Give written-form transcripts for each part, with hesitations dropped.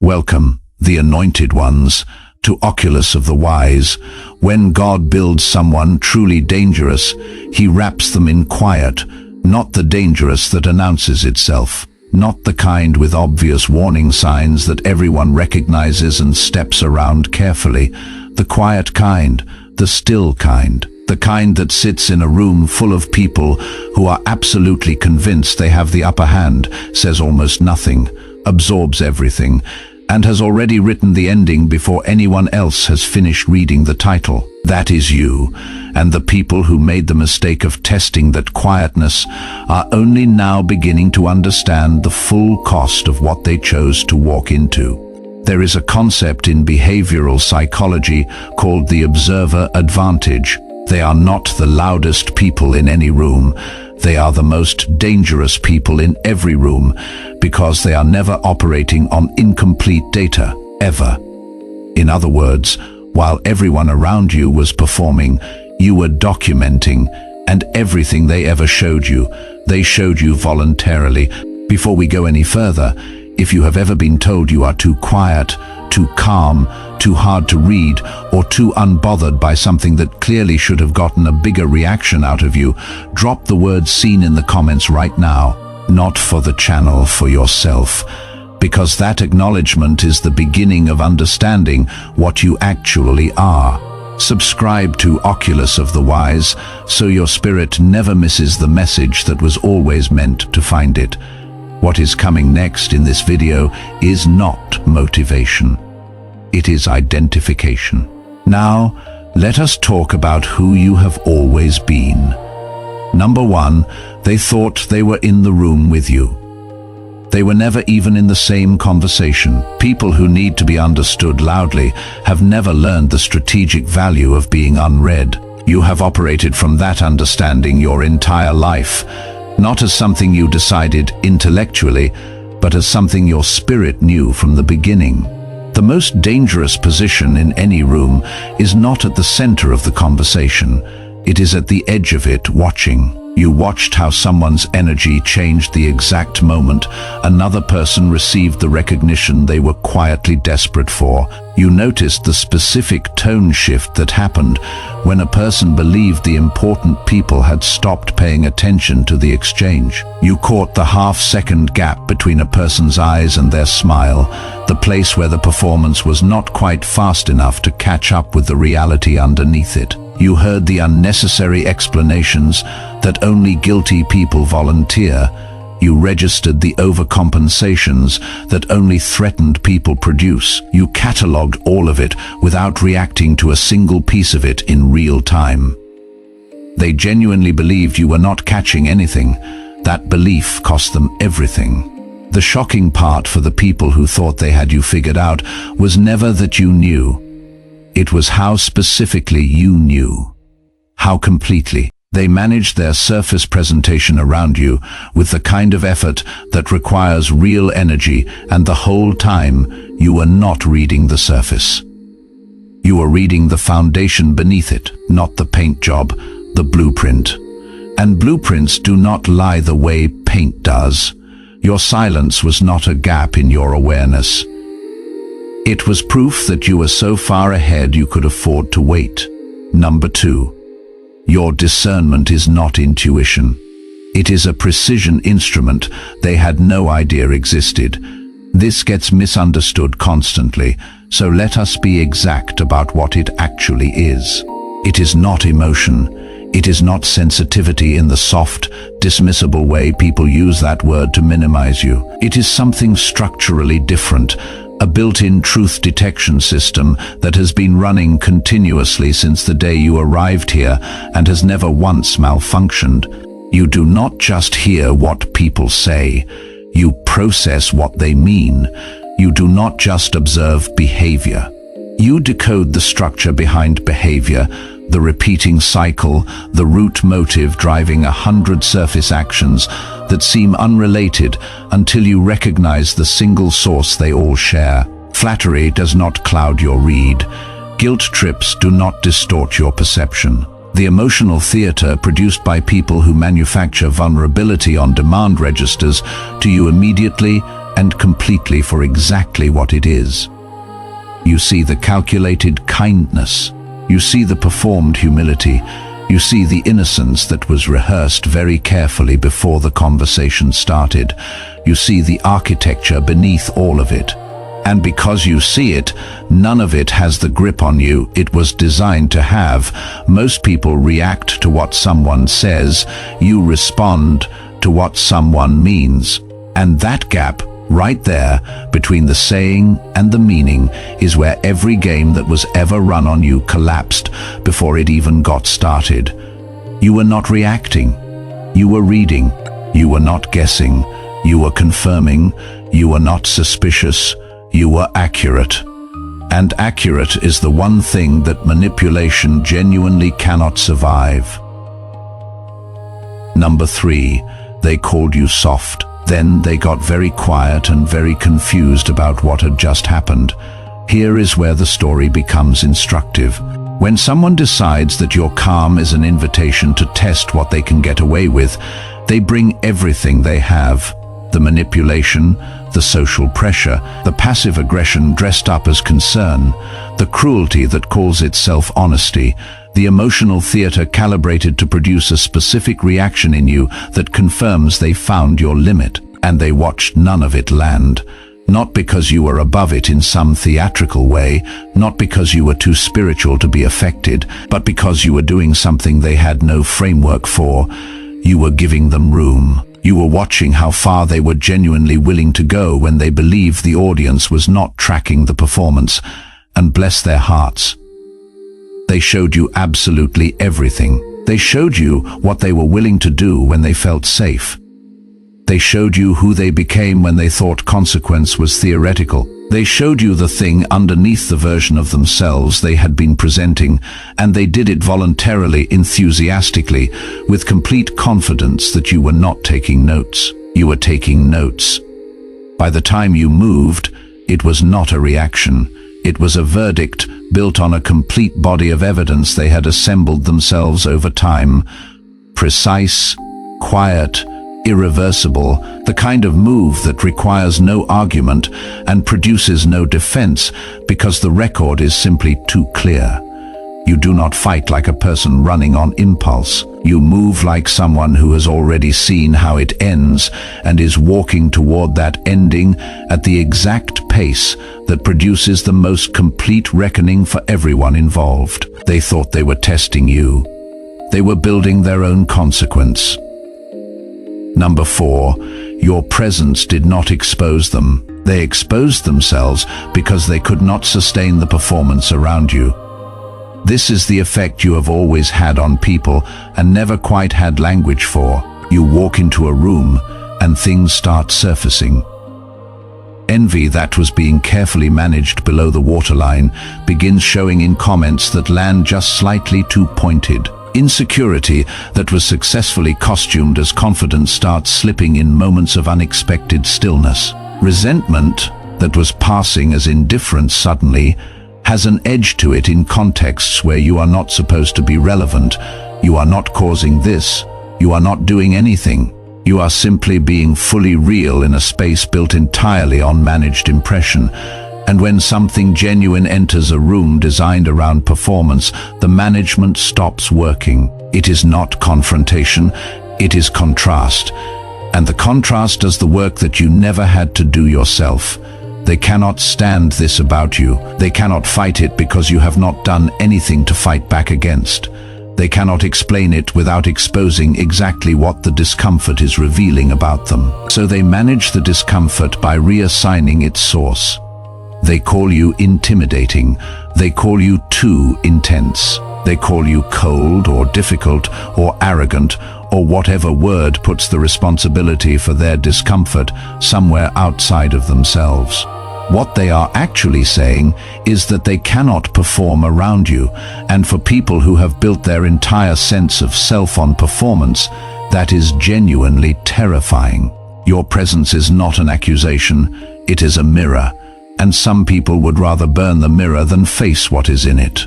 Welcome, the anointed ones, to Oculus of the wise. When God builds someone truly dangerous, he wraps them in quiet, not the dangerous that announces itself, not the kind with obvious warning signs that everyone recognizes and steps around carefully, the quiet kind, the still kind, the kind that sits in a room full of people who are absolutely convinced they have the upper hand, says almost nothing, absorbs everything, and has already written the ending before anyone else has finished reading the title. That is you, and the people who made the mistake of testing that quietness are only now beginning to understand the full cost of what they chose to walk into. There is a concept in behavioral psychology called the observer advantage. They are not the loudest people in any room. They are the most dangerous people in every room because they are never operating on incomplete data, ever. In other words, while everyone around you was performing, you were documenting, and everything they ever showed you, they showed you voluntarily. Before we go any further, if you have ever been told you are too quiet, too calm, too hard to read, or too unbothered by something that clearly should have gotten a bigger reaction out of you, drop the word "seen" in the comments right now. Not for the channel, for yourself. Because that acknowledgement is the beginning of understanding what you actually are. Subscribe to Oculus of the Wise so your spirit never misses the message that was always meant to find it. What is coming next in this video is not motivation. It is identification. Now, let us talk about who you have always been. Number one, they thought they were in the room with you. They were never even in the same conversation. People who need to be understood loudly have never learned the strategic value of being unread. You have operated from that understanding your entire life, not as something you decided intellectually, but as something your spirit knew from the beginning. The most dangerous position in any room is not at the center of the conversation. It is at the edge of it, watching. You watched how someone's energy changed the exact moment another person received the recognition they were quietly desperate for. You noticed the specific tone shift that happened when a person believed the important people had stopped paying attention to the exchange. You caught the half-second gap between a person's eyes and their smile, the place where the performance was not quite fast enough to catch up with the reality underneath it. You heard the unnecessary explanations that only guilty people volunteer. You registered the overcompensations that only threatened people produce. You catalogued all of it without reacting to a single piece of it in real time. They genuinely believed you were not catching anything. That belief cost them everything. The shocking part for the people who thought they had you figured out was never that you knew. It was how specifically you knew. How completely. They managed their surface presentation around you with the kind of effort that requires real energy, and the whole time you were not reading the surface. You were reading the foundation beneath it, not the paint job, the blueprint. And blueprints do not lie the way paint does. Your silence was not a gap in your awareness. It was proof that you were so far ahead you could afford to wait. Number two, your discernment is not intuition. It is a precision instrument they had no idea existed. This gets misunderstood constantly, so let us be exact about what it actually is. It is not emotion. It is not sensitivity in the soft, dismissible way people use that word to minimize you. It is something structurally different. A built-in truth detection system that has been running continuously since the day you arrived here and has never once malfunctioned. You do not just hear what people say, you process what they mean. You do not just observe behavior. You decode the structure behind behavior, the repeating cycle, the root motive driving 100 surface actions that seem unrelated until you recognize the single source they all share. Flattery does not cloud your read. Guilt trips do not distort your perception. The emotional theater produced by people who manufacture vulnerability on demand registers to you immediately, and completely for exactly what it is. You see the calculated kindness. You see the performed humility. You see the innocence that was rehearsed very carefully before the conversation started. You see the architecture beneath all of it. And because you see it, none of it has the grip on you it was designed to have. Most people react to what someone says. You respond to what someone means. And that gap, right there, between the saying and the meaning, is where every game that was ever run on you collapsed before it even got started. You were not reacting. You were reading. You were not guessing. You were confirming. You were not suspicious. You were accurate. And accurate is the one thing that manipulation genuinely cannot survive. Number 3, they called you soft. Then they got very quiet and very confused about what had just happened. Here is where the story becomes instructive. When someone decides that your calm is an invitation to test what they can get away with, they bring everything they have. The manipulation, the social pressure, the passive aggression dressed up as concern, the cruelty that calls itself honesty, the emotional theater calibrated to produce a specific reaction in you that confirms they found your limit, and they watched none of it land. Not because you were above it in some theatrical way, not because you were too spiritual to be affected, but because you were doing something they had no framework for. You were giving them room. You were watching how far they were genuinely willing to go when they believed the audience was not tracking the performance, and bless their hearts, they showed you absolutely everything. They showed you what they were willing to do when they felt safe. They showed you who they became when they thought consequence was theoretical. They showed you the thing underneath the version of themselves they had been presenting, and they did it voluntarily, enthusiastically, with complete confidence that you were not taking notes. You were taking notes. By the time you moved, it was not a reaction. It was a verdict built on a complete body of evidence they had assembled themselves over time. Precise, quiet, irreversible, the kind of move that requires no argument and produces no defense because the record is simply too clear. You do not fight like a person running on impulse. You move like someone who has already seen how it ends and is walking toward that ending at the exact pace that produces the most complete reckoning for everyone involved. They thought they were testing you. They were building their own consequence. Number 4, your presence did not expose them. They exposed themselves because they could not sustain the performance around you. This is the effect you have always had on people and never quite had language for. You walk into a room and things start surfacing. Envy that was being carefully managed below the waterline begins showing in comments that land just slightly too pointed. Insecurity that was successfully costumed as confidence starts slipping in moments of unexpected stillness. Resentment that was passing as indifference suddenly has an edge to it in contexts where you are not supposed to be relevant. You are not causing this. You are not doing anything. You are simply being fully real in a space built entirely on managed impression. And when something genuine enters a room designed around performance, the management stops working. It is not confrontation, it is contrast. And the contrast does the work that you never had to do yourself. They cannot stand this about you. They cannot fight it because you have not done anything to fight back against. They cannot explain it without exposing exactly what the discomfort is revealing about them. So they manage the discomfort by reassigning its source. They call you intimidating. They call you too intense. They call you cold or difficult or arrogant or whatever word puts the responsibility for their discomfort somewhere outside of themselves. What they are actually saying is that they cannot perform around you, and for people who have built their entire sense of self on performance, that is genuinely terrifying. Your presence is not an accusation, it is a mirror, and some people would rather burn the mirror than face what is in it.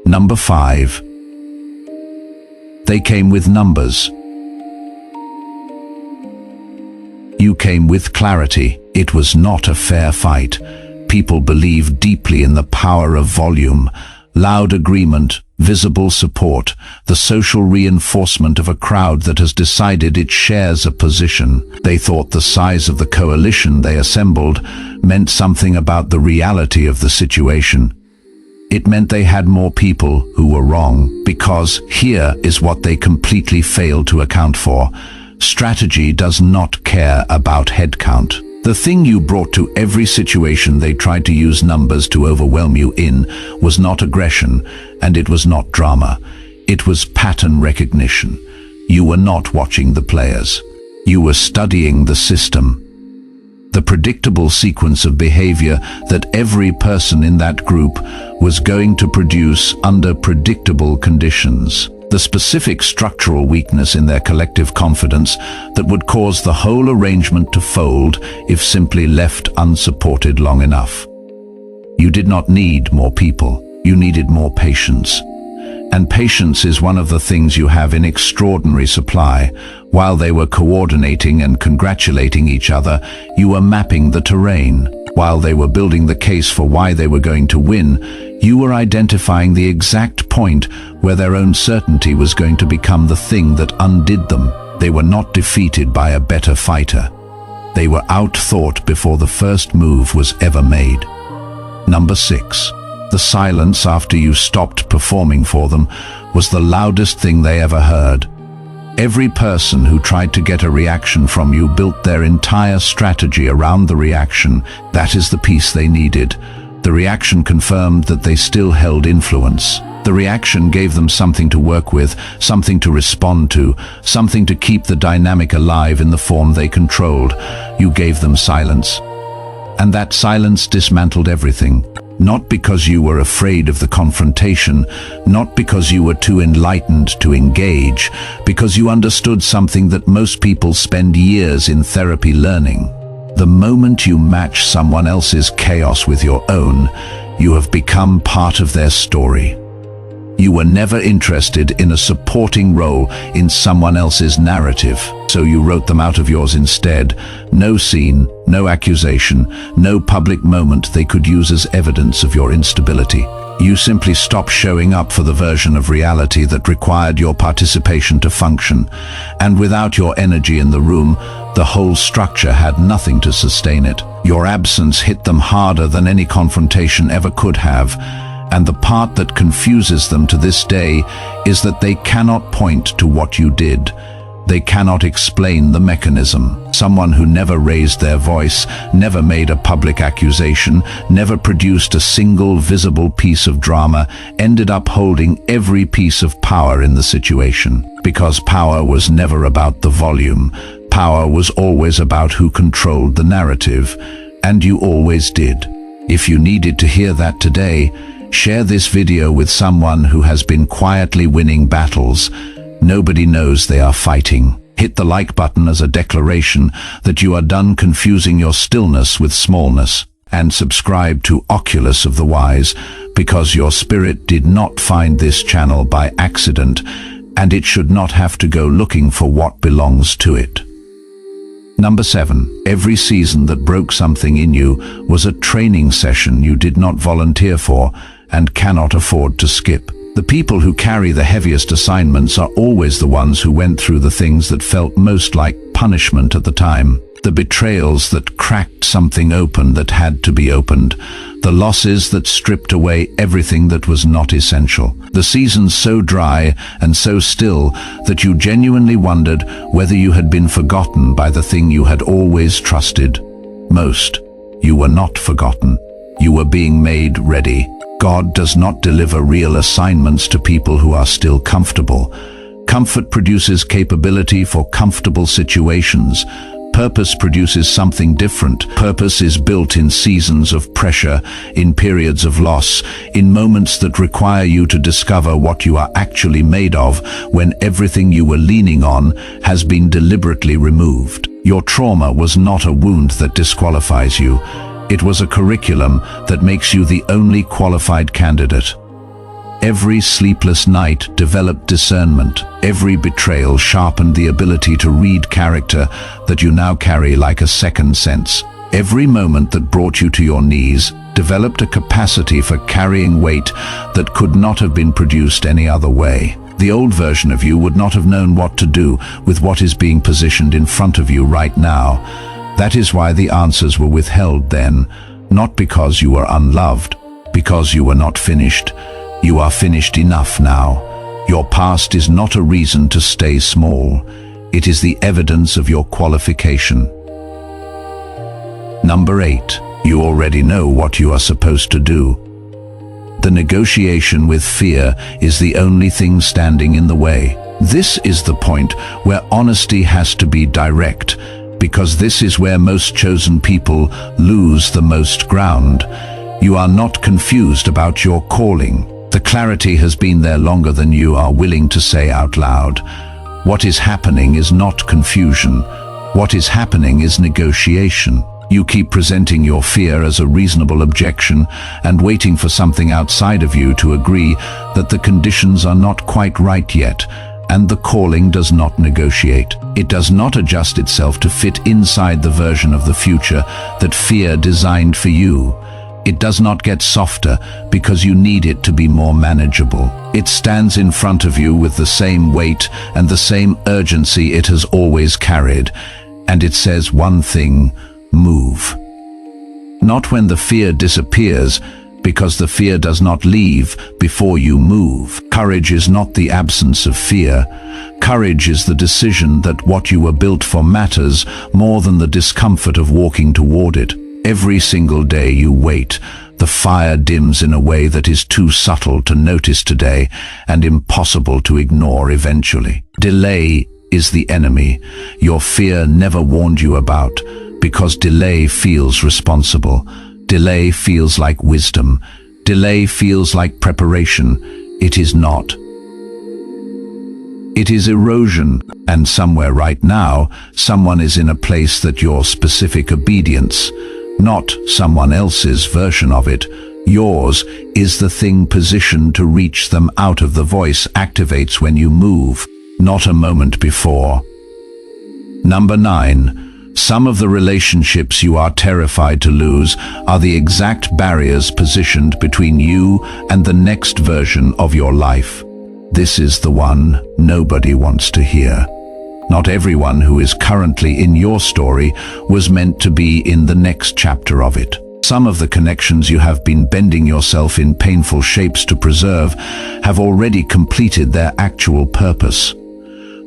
Number 5. They came with numbers. You came with clarity. It was not a fair fight. People believe deeply in the power of volume, loud agreement, visible support, the social reinforcement of a crowd that has decided it shares a position. They thought the size of the coalition they assembled meant something about the reality of the situation. It meant they had more people who were wrong, because here is what they completely failed to account for. Strategy does not care about head count. The thing you brought to every situation they tried to use numbers to overwhelm you in was not aggression, and it was not drama. It was pattern recognition. You were not watching the players. You were studying the system. The predictable sequence of behavior that every person in that group was going to produce under predictable conditions. The specific structural weakness in their collective confidence that would cause the whole arrangement to fold if simply left unsupported long enough. You did not need more people. You needed more patience. And patience is one of the things you have in extraordinary supply. While they were coordinating and congratulating each other, you were mapping the terrain. While they were building the case for why they were going to win, you were identifying the exact point where their own certainty was going to become the thing that undid them. They were not defeated by a better fighter. They were outthought before the first move was ever made. Number 6. The silence after you stopped performing for them was the loudest thing they ever heard. Every person who tried to get a reaction from you built their entire strategy around the reaction. That is the piece they needed. The reaction confirmed that they still held influence. The reaction gave them something to work with, something to respond to, something to keep the dynamic alive in the form they controlled. You gave them silence. And that silence dismantled everything. Not because you were afraid of the confrontation, not because you were too enlightened to engage, because you understood something that most people spend years in therapy learning. The moment you match someone else's chaos with your own, you have become part of their story. You were never interested in a supporting role in someone else's narrative, so you wrote them out of yours instead. No scene, no accusation, no public moment they could use as evidence of your instability. You simply stopped showing up for the version of reality that required your participation to function, and without your energy in the room, the whole structure had nothing to sustain it. Your absence hit them harder than any confrontation ever could have. And the part that confuses them to this day is that they cannot point to what you did. They cannot explain the mechanism. Someone who never raised their voice, never made a public accusation, never produced a single visible piece of drama, ended up holding every piece of power in the situation. Because power was never about the volume. Power was always about who controlled the narrative. And you always did. If you needed to hear that today, share this video with someone who has been quietly winning battles. Nobody knows they are fighting. Hit the like button as a declaration that you are done confusing your stillness with smallness. And subscribe to Oculus of the Wise, because your spirit did not find this channel by accident, and it should not have to go looking for what belongs to it. Number 7. Every season that broke something in you was a training session you did not volunteer for and cannot afford to skip. The people who carry the heaviest assignments are always the ones who went through the things that felt most like punishment at the time. The betrayals that cracked something open that had to be opened. The losses that stripped away everything that was not essential. The seasons so dry and so still that you genuinely wondered whether you had been forgotten by the thing you had always trusted most. You were not forgotten. You were being made ready. God does not deliver real assignments to people who are still comfortable. Comfort produces capability for comfortable situations. Purpose produces something different. Purpose is built in seasons of pressure, in periods of loss, in moments that require you to discover what you are actually made of, when everything you were leaning on has been deliberately removed. Your trauma was not a wound that disqualifies you. It was a curriculum that makes you the only qualified candidate. Every sleepless night developed discernment. Every betrayal sharpened the ability to read character that you now carry like a second sense. Every moment that brought you to your knees developed a capacity for carrying weight that could not have been produced any other way. The old version of you would not have known what to do with what is being positioned in front of you right now. That is why the answers were withheld then, not because you were unloved, because you were not finished. You are finished enough now. Your past is not a reason to stay small. It is the evidence of your qualification. Number 8. You already know what you are supposed to do. The negotiation with fear is the only thing standing in the way. This is the point where honesty has to be direct, because this is where most chosen people lose the most ground. You are not confused about your calling. The clarity has been there longer than you are willing to say out loud. What is happening is not confusion. What is happening is negotiation. You keep presenting your fear as a reasonable objection and waiting for something outside of you to agree that the conditions are not quite right yet, and the calling does not negotiate. It does not adjust itself to fit inside the version of the future that fear designed for you. It does not get softer because you need it to be more manageable. It stands in front of you with the same weight and the same urgency it has always carried, and it says one thing: move. Not when the fear disappears, because the fear does not leave before you move. Courage is not the absence of fear. Courage is the decision that what you were built for matters more than the discomfort of walking toward it. Every single day you wait, the fire dims in a way that is too subtle to notice today and impossible to ignore eventually. Delay is the enemy your fear never warned you about, because delay feels responsible. Delay feels like wisdom. Delay feels like preparation. It is not. It is erosion, and somewhere right now, someone is in a place that your specific obedience, not someone else's version of it, yours, is the thing positioned to reach them out of the voice activates when you move, not a moment before. Number 9. Some of the relationships you are terrified to lose are the exact barriers positioned between you and the next version of your life. This is the one nobody wants to hear. Not everyone who is currently in your story was meant to be in the next chapter of it. Some of the connections you have been bending yourself in painful shapes to preserve have already completed their actual purpose.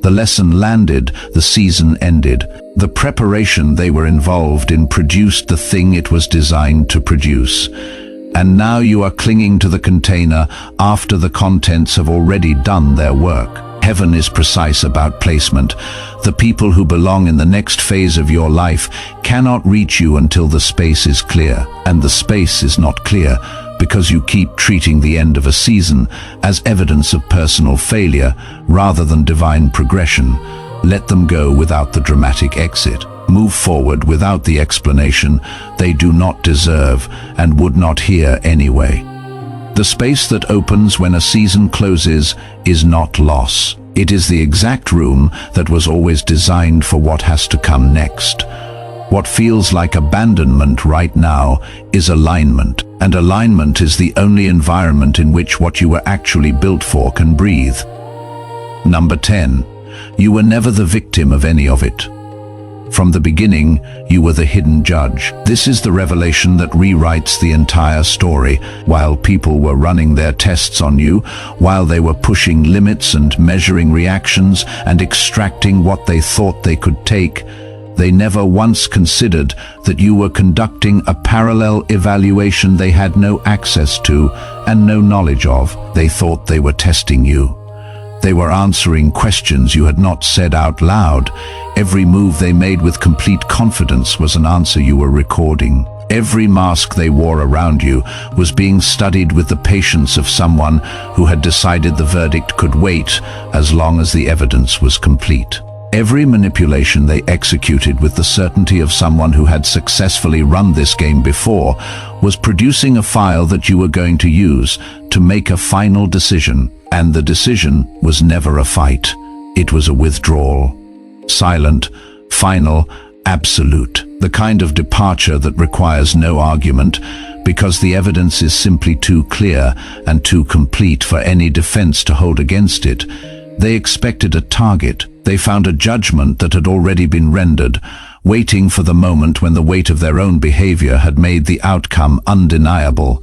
The lesson landed, the season ended. The preparation they were involved in produced the thing it was designed to produce. And now you are clinging to the container after the contents have already done their work. Heaven is precise about placement. The people who belong in the next phase of your life cannot reach you until the space is clear. And the space is not clear because you keep treating the end of a season as evidence of personal failure rather than divine progression. Let them go without the dramatic exit. Move forward without the explanation they do not deserve and would not hear anyway. The space that opens when a season closes is not loss. It is the exact room that was always designed for what has to come next. What feels like abandonment right now is alignment, and alignment is the only environment in which what you were actually built for can breathe. Number 10. You were never the victim of any of it. From the beginning, you were the hidden judge. This is the revelation that rewrites the entire story. While people were running their tests on you, while they were pushing limits and measuring reactions and extracting what they thought they could take, they never once considered that you were conducting a parallel evaluation they had no access to and no knowledge of. They thought they were testing you. They were answering questions you had not said out loud. Every move they made with complete confidence was an answer you were recording. Every mask they wore around you was being studied with the patience of someone who had decided the verdict could wait as long as the evidence was complete. Every manipulation they executed with the certainty of someone who had successfully run this game before was producing a file that you were going to use to make a final decision. And the decision was never a fight. It was a withdrawal. Silent, final, absolute. The kind of departure that requires no argument, because the evidence is simply too clear and too complete for any defense to hold against it. They expected a target. They found a judgment that had already been rendered, waiting for the moment when the weight of their own behavior had made the outcome undeniable.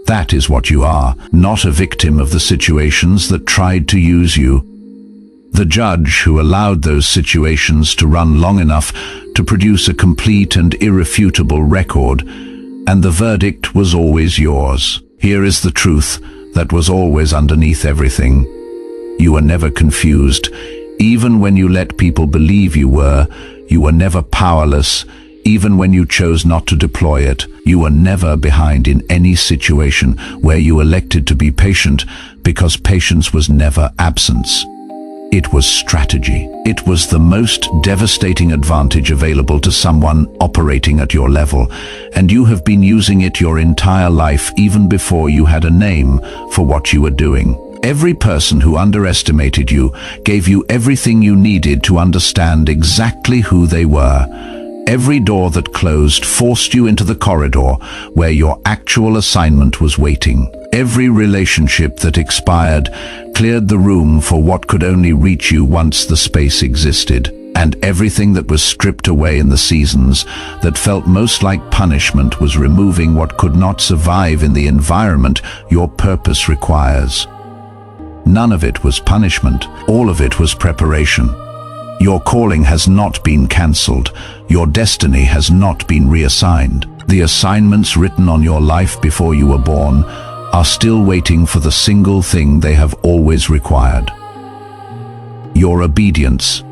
That is what you are, not a victim of the situations that tried to use you. The judge who allowed those situations to run long enough to produce a complete and irrefutable record, and the verdict was always yours. Here is the truth that was always underneath everything. You were never confused. Even when you let people believe you were never powerless. Even when you chose not to deploy it, you were never behind in any situation where you elected to be patient, because patience was never absence. It was strategy. It was the most devastating advantage available to someone operating at your level, and you have been using it your entire life, even before you had a name for what you were doing. Every person who underestimated you gave you everything you needed to understand exactly who they were. Every door that closed forced you into the corridor where your actual assignment was waiting. Every relationship that expired cleared the room for what could only reach you once the space existed. And everything that was stripped away in the seasons that felt most like punishment was removing what could not survive in the environment your purpose requires. None of it was punishment. All of it was preparation. Your calling has not been cancelled. Your destiny has not been reassigned. The assignments written on your life before you were born are still waiting for the single thing they have always required. Your obedience,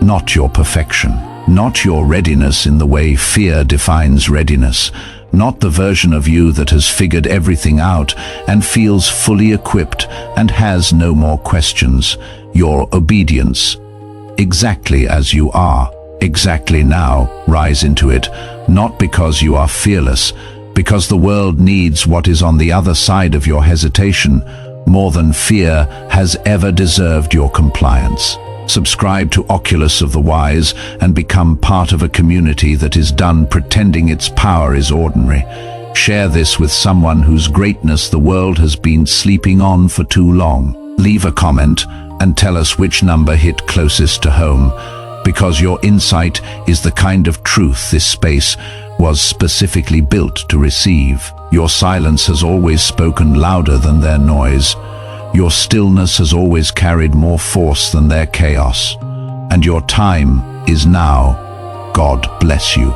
not your perfection. Not your readiness in the way fear defines readiness. Not the version of you that has figured everything out and feels fully equipped and has no more questions. Your obedience. Exactly as you are, exactly now, rise into it, not because you are fearless, because the world needs what is on the other side of your hesitation more than fear has ever deserved your compliance. Subscribe to Oculus of the Wise and become part of a community that is done pretending its power is ordinary. Share this with someone whose greatness the world has been sleeping on for too long. Leave a comment and tell us which number hit closest to home, because your insight is the kind of truth this space was specifically built to receive. Your silence has always spoken louder than their noise. Your stillness has always carried more force than their chaos. And your time is now. God bless you.